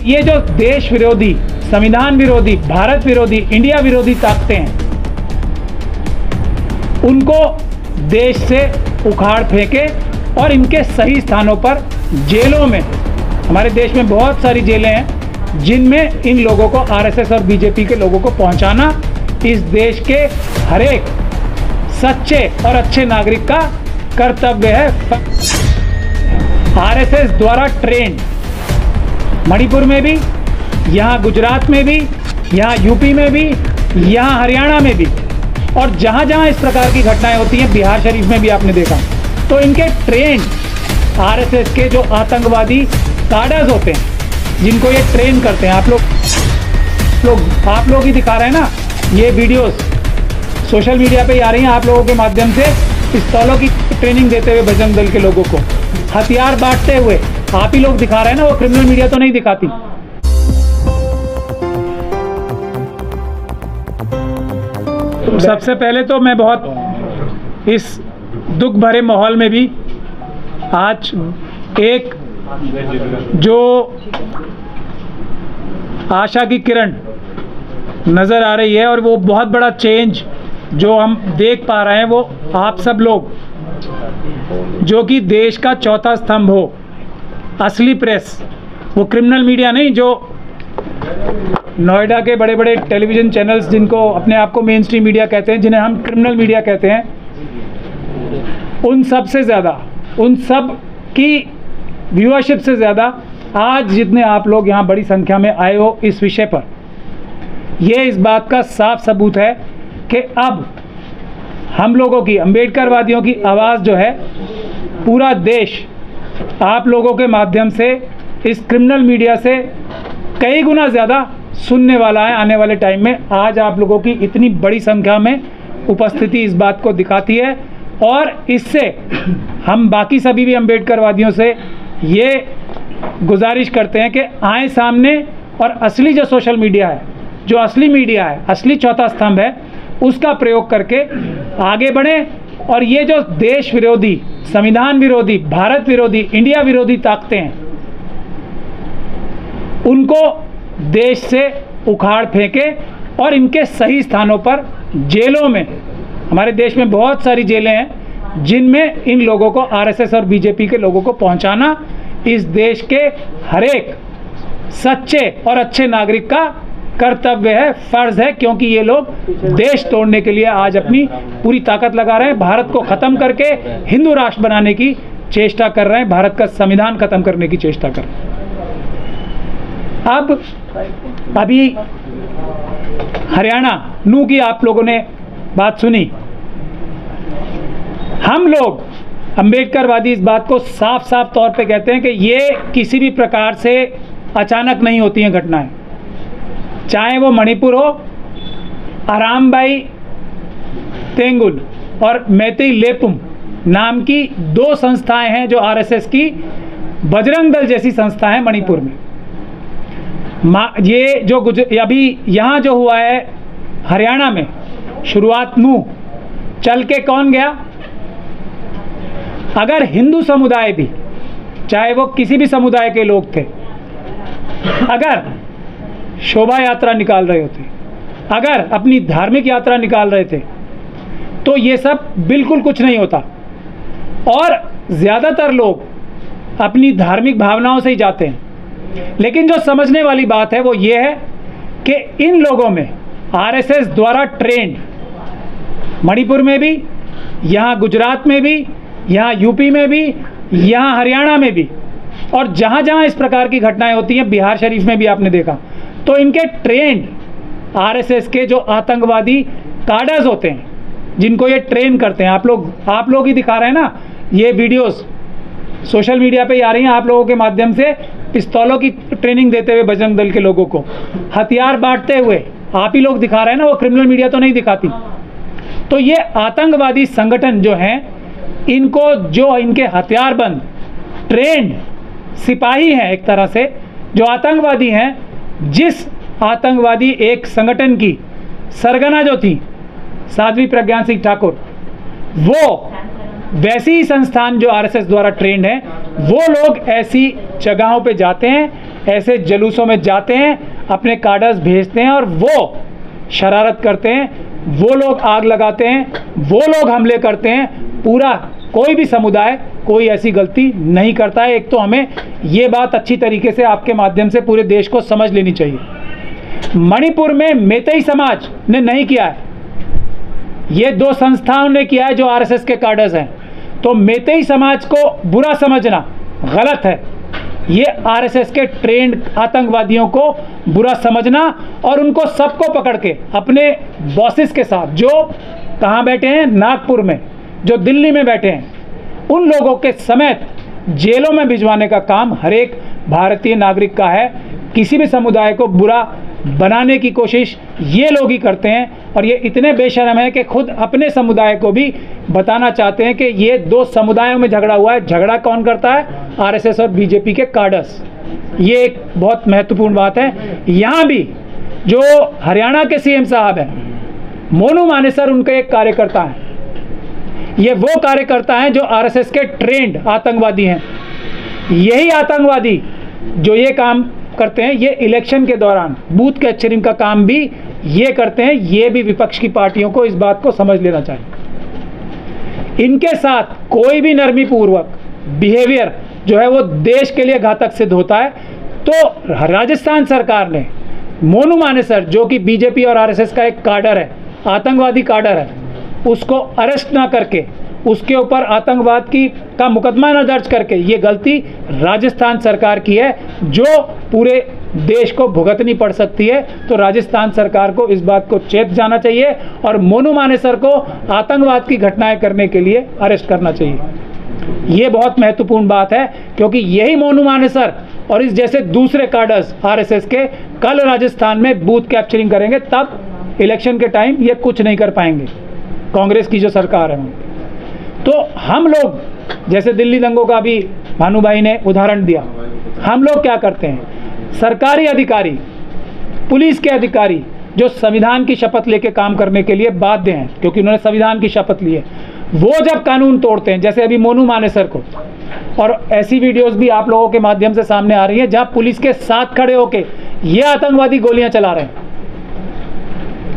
ये जो देश विरोधी, संविधान विरोधी, भारत विरोधी, इंडिया विरोधी ताकतें हैं, उनको देश से उखाड़ फेंके और इनके सही स्थानों पर जेलों में, हमारे देश में बहुत सारी जेलें हैं जिनमें इन लोगों को, आरएसएस और बीजेपी के लोगों को पहुंचाना इस देश के हर एक सच्चे और अच्छे नागरिक का कर्तव्य है। आरएसएस द्वारा ट्रेंड मणिपुर में भी, यहाँ गुजरात में भी, यहाँ यूपी में भी, यहाँ हरियाणा में भी, और जहाँ जहाँ इस प्रकार की घटनाएं होती हैं, बिहार शरीफ में भी आपने देखा, तो इनके ट्रेंड आरएसएस के जो आतंकवादी काडर्स होते हैं, जिनको ये ट्रेन करते हैं, आप लोग ही दिखा रहे हैं ना, ये वीडियोस सोशल मीडिया पे ही आ रही हैं आप लोगों के माध्यम से, पिस्तौलों की ट्रेनिंग देते हुए बजरंग दल के लोगों को, हथियार बांटते हुए आप ही लोग दिखा रहे हैं ना, वो क्रिमिनल मीडिया तो नहीं दिखाती। सबसे पहले तो मैं बहुत इस दुख भरे माहौल में भी आज एक जो आशा की किरण नज़र आ रही है, और वो बहुत बड़ा चेंज जो हम देख पा रहे हैं, वो आप सब लोग जो कि देश का चौथा स्तंभ हो, असली प्रेस, वो क्रिमिनल मीडिया नहीं, जो नोएडा के बड़े बड़े टेलीविज़न चैनल्स जिनको अपने आप को मेन स्ट्रीम मीडिया कहते हैं, जिन्हें हम क्रिमिनल मीडिया कहते हैं, उन सब से ज़्यादा, उन सब की व्यूअरशिप से ज़्यादा आज जितने आप लोग यहाँ बड़ी संख्या में आए हो इस विषय पर, ये इस बात का साफ सबूत है कि अब हम लोगों की, अम्बेडकरवादियों की आवाज़ जो है, पूरा देश आप लोगों के माध्यम से इस क्रिमिनल मीडिया से कई गुना ज़्यादा सुनने वाला है आने वाले टाइम में। आज आप लोगों की इतनी बड़ी संख्या में उपस्थिति इस बात को दिखाती है, और इससे हम बाकी सभी भी अम्बेडकरवादियों से ये गुजारिश करते हैं कि आए सामने और असली जो सोशल मीडिया है, जो असली मीडिया है, असली चौथा स्तंभ है, उसका प्रयोग करके आगे बढ़ें, और ये जो देश विरोधी, संविधान विरोधी, भारत विरोधी, इंडिया विरोधी ताकतें हैं, उनको देश से उखाड़ फेंके और इनके सही स्थानों पर जेलों में, हमारे देश में बहुत सारी जेलें हैं जिनमें इन लोगों को, आरएसएस और बीजेपी के लोगों को पहुंचाना इस देश के हर एक सच्चे और अच्छे नागरिक का कर्तव्य है, फर्ज है, क्योंकि ये लोग देश तोड़ने के लिए आज अपनी पूरी ताकत लगा रहे हैं, भारत को ख़त्म करके हिंदू राष्ट्र बनाने की चेष्टा कर रहे हैं, भारत का संविधान ख़त्म करने की चेष्टा कर रहे हैं। अब अभी हरियाणा नू की आप लोगों ने बात सुनी, हम लोग अम्बेडकरवादी इस बात को साफ साफ तौर पे कहते हैं कि ये किसी भी प्रकार से अचानक नहीं होती हैं घटनाएं, चाहे वो मणिपुर हो, आरामबाई तेंगुल और मैतेई लेपुम नाम की दो संस्थाएं हैं जो आरएसएस की, बजरंग दल जैसी संस्थाएं हैं मणिपुर में। ये जो अभी यहाँ जो हुआ है हरियाणा में, शुरुआत नू चल के कौन गया? अगर हिंदू समुदाय भी, चाहे वो किसी भी समुदाय के लोग थे, अगर शोभा यात्रा निकाल रहे होते, अगर अपनी धार्मिक यात्रा निकाल रहे थे, तो ये सब बिल्कुल कुछ नहीं होता, और ज़्यादातर लोग अपनी धार्मिक भावनाओं से ही जाते हैं। लेकिन जो समझने वाली बात है वो ये है कि इन लोगों में आरएसएस द्वारा ट्रेंड मणिपुर में भी, यहाँ गुजरात में भी, यहाँ यूपी में भी, यहाँ हरियाणा में भी, और जहाँ जहाँ इस प्रकार की घटनाएं होती हैं, बिहार शरीफ में भी आपने देखा, तो इनके ट्रेंड आरएसएस के जो आतंकवादी काडर्स होते हैं, जिनको ये ट्रेन करते हैं, आप लोग ही दिखा रहे हैं ना, ये वीडियोस सोशल मीडिया पे ही आ रही हैं आप लोगों के माध्यम से, पिस्तौलों की ट्रेनिंग देते हुए बजरंग दल के लोगों को, हथियार बांटते हुए आप ही लोग दिखा रहे हैं ना, वो क्रिमिनल मीडिया तो नहीं दिखाती। तो ये आतंकवादी संगठन जो हैं, इनको जो इनके हथियारबंद ट्रेंड सिपाही हैं, एक तरह से जो आतंकवादी हैं, जिस आतंकवादी एक संगठन की सरगना जो थी साध्वी प्रज्ञा सिंह ठाकुर, वो वैसी ही संस्थान जो आरएसएस द्वारा ट्रेंड है, वो लोग ऐसी जगहों पे जाते हैं ऐसे जुलूसों में जाते हैं, अपने कार्डर्स भेजते हैं और वो शरारत करते हैं, वो लोग आग लगाते हैं, वो लोग हमले करते हैं। पूरा कोई भी समुदाय कोई ऐसी गलती नहीं करता है। एक तो हमें ये बात अच्छी तरीके से आपके माध्यम से पूरे देश को समझ लेनी चाहिए। मणिपुर में मेतई समाज ने नहीं किया है, ये 2 संस्थाओं ने किया है जो आरएसएस के कार्डर्स हैं। तो मेतई समाज को बुरा समझना गलत है। ये आरएसएस के ट्रेंड आतंकवादियों को बुरा समझना और उनको सबको पकड़ के अपने बॉसेस के साथ, जो कहाँ बैठे हैं, नागपुर में, जो दिल्ली में बैठे हैं, उन लोगों के समेत जेलों में भिजवाने का काम हर एक भारतीय नागरिक का है। किसी भी समुदाय को बुरा बनाने की कोशिश ये लोग ही करते हैं और ये इतने बेशर्म है कि खुद अपने समुदाय को भी बताना चाहते हैं कि ये 2 समुदायों में झगड़ा हुआ है। झगड़ा कौन करता है? आरएसएस और बीजेपी के कार्डर्स। ये एक बहुत महत्वपूर्ण बात है। यहाँ भी जो हरियाणा के सीएम साहब हैं, मोनू मानेसर, उनके एक कार्यकर्ता हैं। ये वो कार्यकर्ता हैं जो आरएसएस के ट्रेंड आतंकवादी हैं। यही आतंकवादी जो ये काम करते हैं, ये इलेक्शन के दौरान बूथ कैप्चरिंग का काम भी ये करते हैं। ये भी विपक्ष की पार्टियों को इस बात को समझ लेना चाहिए। इनके साथ कोई भी नरमी पूर्वक बिहेवियर जो है वो देश के लिए घातक सिद्ध होता है। तो राजस्थान सरकार ने मोनू मानेसर, जो कि बीजेपी और आरएसएस का एक काडर है, आतंकवादी काडर है, उसको अरेस्ट ना करके, उसके ऊपर आतंकवाद का मुकदमा न दर्ज करके, ये गलती राजस्थान सरकार की है जो पूरे देश को भुगतनी पड़ सकती है। तो राजस्थान सरकार को इस बात को चेत जाना चाहिए और मोनू मानेसर को आतंकवाद की घटनाएं करने के लिए अरेस्ट करना चाहिए। ये बहुत महत्वपूर्ण बात है, क्योंकि यही मोनू मानेसर और इस जैसे दूसरे कार्डर्स आरएसएस के कल राजस्थान में बूथ कैप्चरिंग करेंगे, तब इलेक्शन के टाइम ये कुछ नहीं कर पाएंगे, कांग्रेस की जो सरकार है। तो हम लोग, जैसे दिल्ली दंगों का भी भानु भाई ने उदाहरण दिया, हम लोग क्या करते हैं? सरकारी अधिकारी, पुलिस के अधिकारी जो संविधान की शपथ लेके काम करने के लिए बाध्य हैं, क्योंकि उन्होंने संविधान की शपथ ली है, वो जब कानून तोड़ते हैं, जैसे अभी मोनू मानेसर को, और ऐसी वीडियोस भी आप लोगों के माध्यम से सामने आ रही हैं जहां पुलिस के साथ खड़े होके ये आतंकवादी गोलियां चला रहे हैं।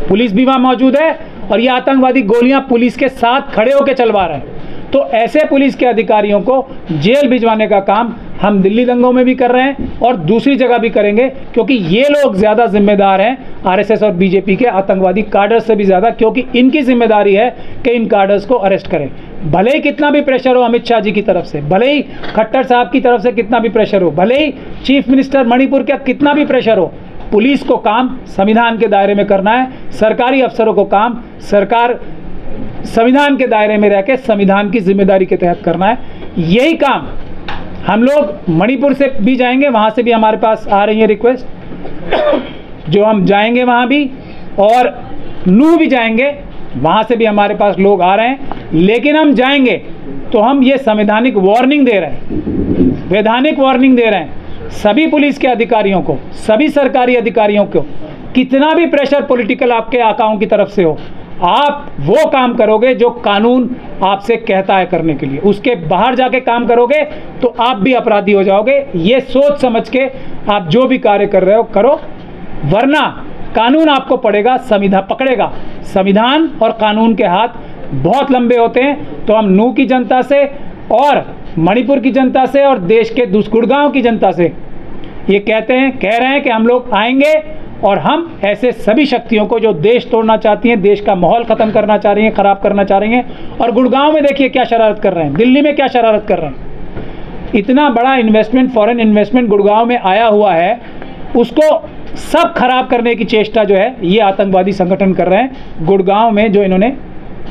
पुलिस भी वहां मौजूद है और ये आतंकवादी गोलियां पुलिस के साथ खड़े होकर चलवा रहे हैं। तो ऐसे पुलिस के अधिकारियों को जेल भिजवाने का काम हम दिल्ली दंगों में भी कर रहे हैं और दूसरी जगह भी करेंगे, क्योंकि ये लोग ज़्यादा जिम्मेदार हैं आरएसएस और बीजेपी के आतंकवादी कार्डर्स से भी ज़्यादा, क्योंकि इनकी जिम्मेदारी है कि इन कार्डर्स को अरेस्ट करें। भले ही कितना भी प्रेशर हो अमित शाह जी की तरफ से, भले ही खट्टर साहब की तरफ से कितना भी प्रेशर हो, भले ही चीफ मिनिस्टर मणिपुर का कितना भी प्रेशर हो, पुलिस को काम संविधान के दायरे में करना है। सरकारी अफसरों को काम सरकार संविधान के दायरे में रह के संविधान की जिम्मेदारी के तहत करना है। यही काम हम लोग मणिपुर से भी जाएंगे, वहाँ से भी हमारे पास आ रही है रिक्वेस्ट, जो हम जाएंगे वहाँ भी, और नूह भी जाएंगे, वहाँ से भी हमारे पास लोग आ रहे हैं। लेकिन हम जाएंगे तो हम ये संवैधानिक वार्निंग दे रहे हैं, वैधानिक वार्निंग दे रहे हैं सभी पुलिस के अधिकारियों को, सभी सरकारी अधिकारियों को, कितना भी प्रेशर पॉलिटिकल आपके आकाओं की तरफ से हो, आप वो काम करोगे जो कानून आपसे कहता है करने के लिए, उसके बाहर जाके काम करोगे तो आप भी अपराधी हो जाओगे। ये सोच समझ के आप जो भी कार्य कर रहे हो करो, वरना कानून आपको पकड़ेगा। संविधान और कानून के हाथ बहुत लंबे होते हैं। तो हम नूह की जनता से और मणिपुर की जनता से और देश के गुड़गांव की जनता से ये कह रहे हैं कि हम लोग आएंगे और हम ऐसे सभी शक्तियों को जो देश तोड़ना चाहती हैं, देश का माहौल ख़त्म करना चाह रही हैं, ख़राब करना चाह रही हैं, और गुड़गांव में देखिए क्या शरारत कर रहे हैं, दिल्ली में क्या शरारत कर रहे हैं। इतना बड़ा इन्वेस्टमेंट, फॉरेन इन्वेस्टमेंट गुड़गांव में आया हुआ है, उसको सब खराब करने की चेष्टा जो है ये आतंकवादी संगठन कर रहे हैं गुड़गांव में, जो इन्होंने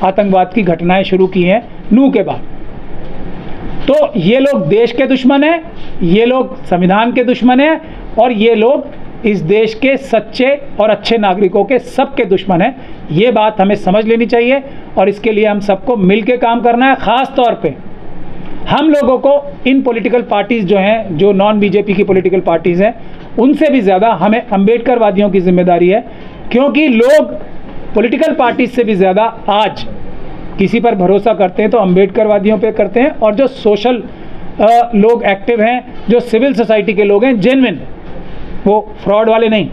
आतंकवाद की घटनाएं शुरू की हैं नूह के बाद। तो ये लोग देश के दुश्मन हैं, ये लोग संविधान के दुश्मन हैं, और ये लोग इस देश के सच्चे और अच्छे नागरिकों के सबके दुश्मन हैं। ये बात हमें समझ लेनी चाहिए और इसके लिए हम सबको मिलकर काम करना है। ख़ास तौर पे हम लोगों को इन पॉलिटिकल पार्टीज़ जो हैं, जो नॉन बीजेपी की पॉलिटिकल पार्टीज़ हैं, उनसे भी ज़्यादा हमें अम्बेडकरवादियों की जिम्मेदारी है, क्योंकि लोग पॉलिटिकल पार्टीज से भी ज़्यादा आज किसी पर भरोसा करते हैं तो अम्बेडकरवादियों पे करते हैं। और जो सोशल लोग एक्टिव हैं, जो सिविल सोसाइटी के लोग हैं, जेन्युइन, वो फ्रॉड वाले नहीं,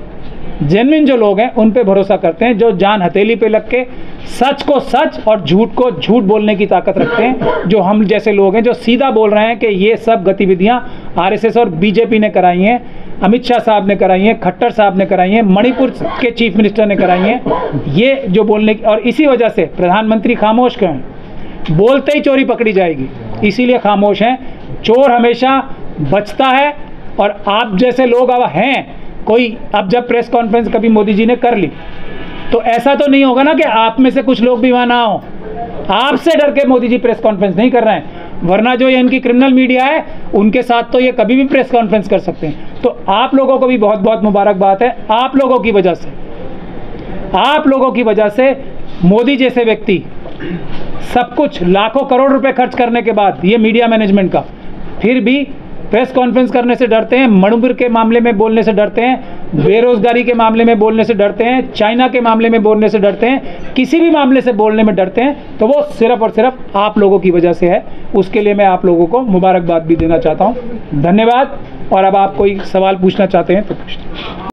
जेन्युइन जो लोग हैं उन पे भरोसा करते हैं, जो जान हथेली पे लग के सच को सच और झूठ को झूठ बोलने की ताकत रखते हैं। जो हम जैसे लोग हैं जो सीधा बोल रहे हैं कि ये सब गतिविधियां आरएसएस और बीजेपी ने कराई हैं, अमित शाह साहब ने कराई हैं, खट्टर साहब ने कराई हैं, मणिपुर के चीफ मिनिस्टर ने कराई हैं। ये जो बोलने की, और इसी वजह से प्रधानमंत्री खामोश क्यों हैं? बोलते ही चोरी पकड़ी जाएगी, इसीलिए खामोश हैं। चोर हमेशा बचता है। और आप जैसे लोग अब हैं कोई, अब जब प्रेस कॉन्फ्रेंस कभी मोदी जी ने कर ली तो ऐसा तो नहीं होगा ना कि आप में से कुछ लोग भी वहाँ ना हो। आपसे डर के मोदी जी प्रेस कॉन्फ्रेंस नहीं कर रहे हैं, वरना जो ये इनकी क्रिमिनल मीडिया है उनके साथ तो ये कभी भी प्रेस कॉन्फ्रेंस कर सकते हैं। तो आप लोगों को भी बहुत बहुत मुबारकबाद है। आप लोगों की वजह से मोदी जैसे व्यक्ति सब कुछ लाखों करोड़ रुपए खर्च करने के बाद, ये मीडिया मैनेजमेंट का, फिर भी प्रेस कॉन्फ्रेंस करने से डरते हैं, मणिपुर के मामले में बोलने से डरते हैं, बेरोजगारी के मामले में बोलने से डरते हैं, चाइना के मामले में बोलने से डरते हैं, किसी भी मामले से बोलने में डरते हैं। तो वो सिर्फ और सिर्फ आप लोगों की वजह से है। उसके लिए मैं आप लोगों को मुबारकबाद भी देना चाहता हूँ। धन्यवाद। और अब आप कोई सवाल पूछना चाहते हैं तो पूछिए।